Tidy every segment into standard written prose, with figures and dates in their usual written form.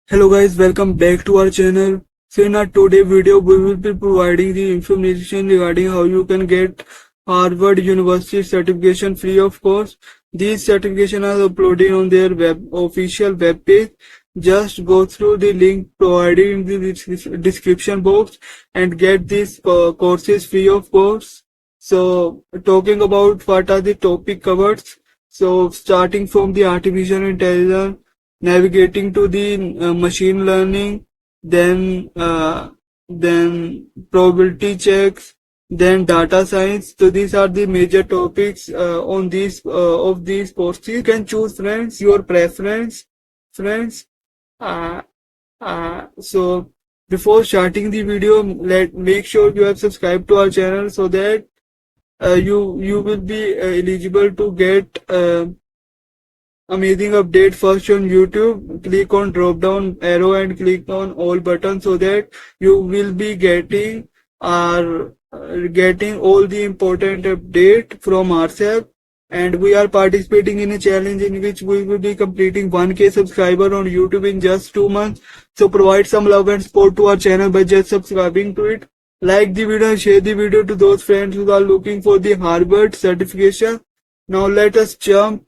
Hello guys, welcome back to our channel. So in our today video, we will be providing the information regarding how you can get Harvard University certification free of cost. These certifications are uploaded on their official web page. Just go through the link provided in the description box and get these courses free of cost. So talking about what are the topic covered. So starting from the artificial intelligence, navigating to the machine learning, then probability checks, then data science. So these are the major topics on these of these courses. You can choose friends, your preference, friends. Uh, so before starting the video, let make sure you have subscribed to our channel so that you will be eligible to get amazing update first on YouTube. Click on drop down arrow and click on all button so that you will be getting all the important update from ourselves. And we are participating in a challenge in which we will be completing 1K subscriber on YouTube in just 2 months. So provide some love and support to our channel by just subscribing to it. Like the video and share the video to those friends who are looking for the Harvard certification. Now let us jump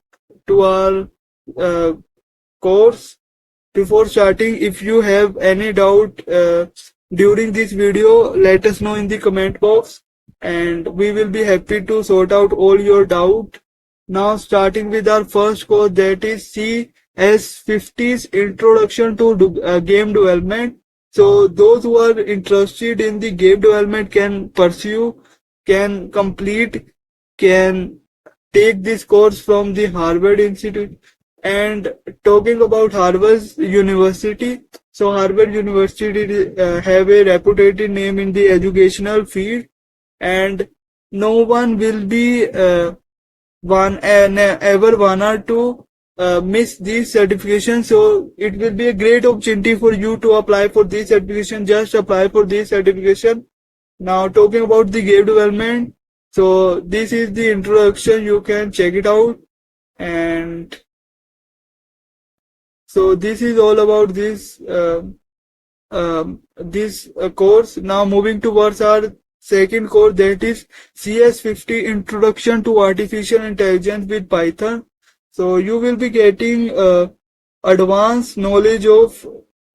to our uh, course. Before starting, if you have any doubt during this video, let us know in the comment box and we will be happy to sort out all your doubt. Now starting with our first course, that is CS50's Introduction to Game Development. So those who are interested in the game development can pursue, can complete, can take this course from the Harvard Institute. And talking about Harvard University, so Harvard University have a reputed name in the educational field, and no one will be ever wanna to miss this certification. So it will be a great opportunity for you to apply for this certification. Just apply for this certification. Now talking about the game development, so this is the introduction. You can check it out. And so this is all about this course. Now moving towards our second course, that is CS50 Introduction to Artificial Intelligence with Python. So you will be getting advanced knowledge of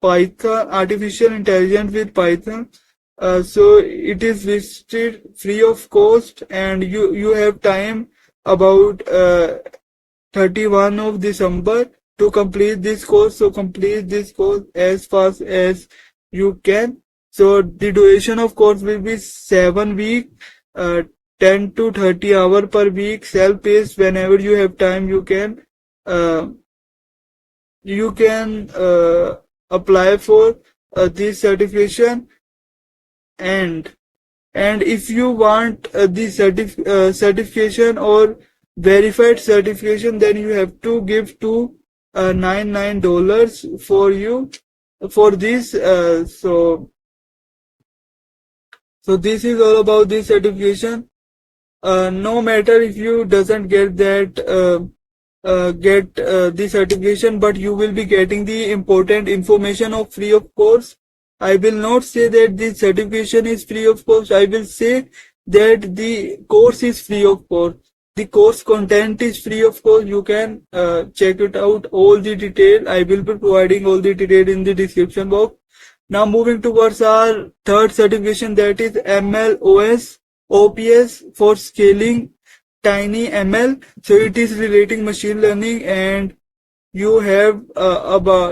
Python, artificial intelligence with Python. So it is listed free of cost, and you have time about 31 of December to complete this course. So complete this course as fast as you can. So the duration of course will be 7 weeks, 10 to 30 hour per week, self-paced. Whenever you have time, uh, you can apply for this certification. and and if you want the certification or verified certification, then you have to give to $99 for you for this. So this is all about this certification. No matter if you doesn't get the certification, but you will be getting the important information of free of course. I will not say that the certification is free of course. I will say that the course is free of course. The course content is free of course. You can check it out. All the detail I will be providing all the detail in the description box. Now moving towards our third certification, that is MLOS OPS for scaling tiny ML. So it is relating machine learning, and you have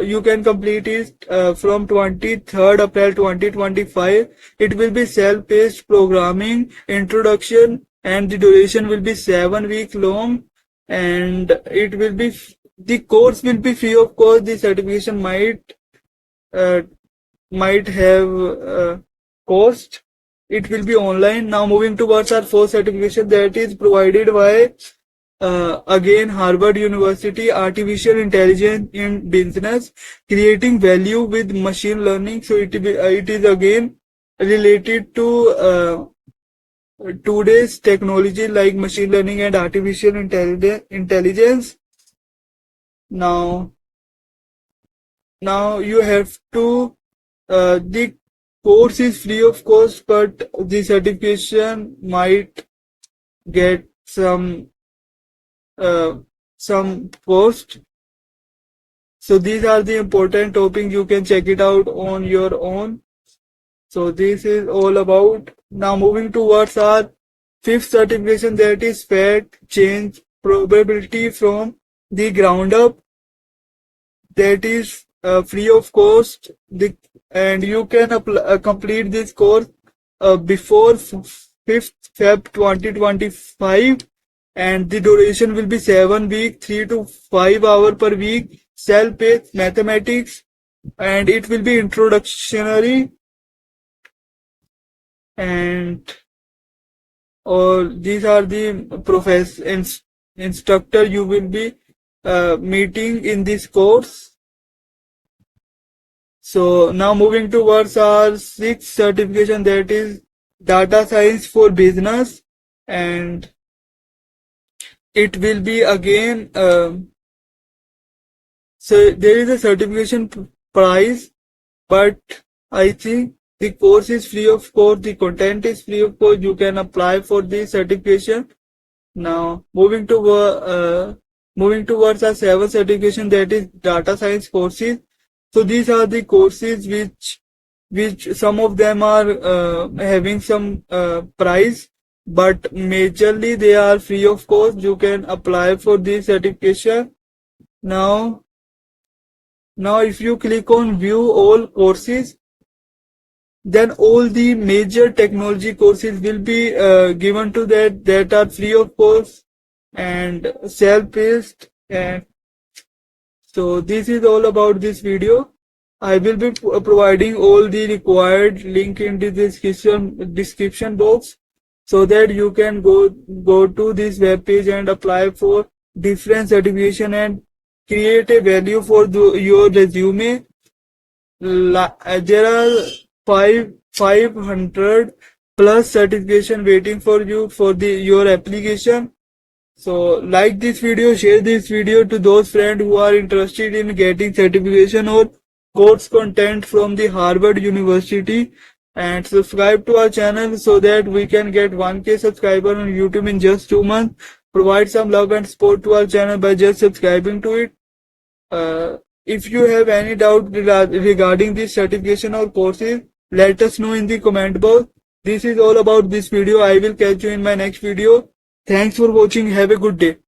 you can complete it from 23rd April 2025. It will be self-paced programming introduction, and the duration will be 7 week long, and it will be the course will be free of course. The certification uh, might have cost. It will be online. Now moving towards our fourth certification, that is provided by again Harvard University, Artificial Intelligence in Business, Creating Value with Machine Learning. So it is again related to today's technology like machine learning and artificial intelligence. Now now you have to the course is free of cost, but the certification might get uh, some cost. So these are the important topics. You can check it out on your own. So this is all about. Now moving towards our fifth certification, that is fact change probability from the ground up. That is free of cost. And you can complete this course before 5th Feb 2025, and the duration will be 7 weeks, 3 to 5 hours per week, self-paced mathematics, and it will be introductory, and or these are the instructor you will be meeting in this course. So now moving towards our sixth certification, that is data science for business, and it will be again so there is a certification price, but I think the course is free of cost, the content is free of cost. You can apply for the certification. Now moving towards our seventh certification, that is data science courses. So these are the courses which some of them are having some price, but majorly they are free of cost. You can apply for this certification. Now if you click on view all courses, then all the major technology courses will be given to that are free of cost and self-paced. And so this is all about this video. I will be providing all the required link in the description box, so that you can go to this web page and apply for different certification and create a value for your resume. There are 500 plus certification waiting for you for your application. So like this video, share this video to those friends who are interested in getting certification or course content from the Harvard University, and subscribe to our channel so that we can get 1K subscriber on YouTube in just 2 months. Provide some love and support to our channel by just subscribing to it. If you have any doubt regarding this certification or courses, let us know in the comment box. This is all about this video. I will catch you in my next video. Thanks for watching. Have a good day.